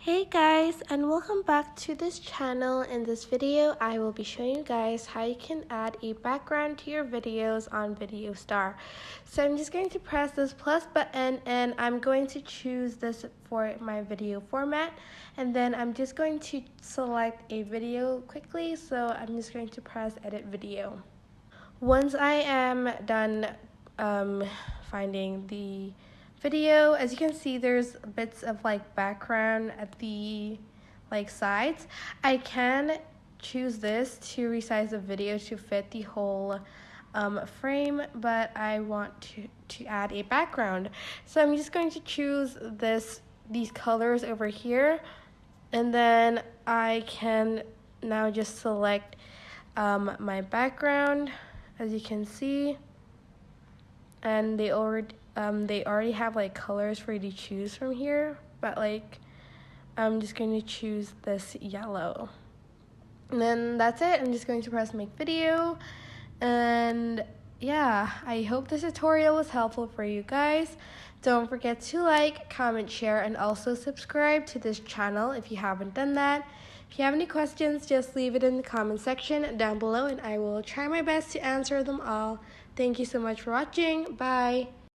Hey guys, and welcome back to this channel. In this video I will be showing you guys how you can add a background to your videos on VideoStar. So I'm just going to press this plus button and I'm going to choose this for my video format, and then I'm just going to select a video quickly. So I'm just going to press edit video. Once I am done finding the video, as you can see, there's bits of background at the sides. I can choose this to resize the video to fit the whole frame, but I want to add a background, so I'm just going to choose these colors over here, and then I can now just select my background, as you can see, and they already have colors for you to choose from here, but I'm just going to choose this yellow, and then that's it. I'm just going to press make video, and yeah, I hope this tutorial was helpful for you guys. Don't forget to like, comment, share, and also subscribe to this channel if you haven't done that. If you have any questions, just leave it in the comment section down below and I will try my best to answer them all. Thank you so much for watching. Bye.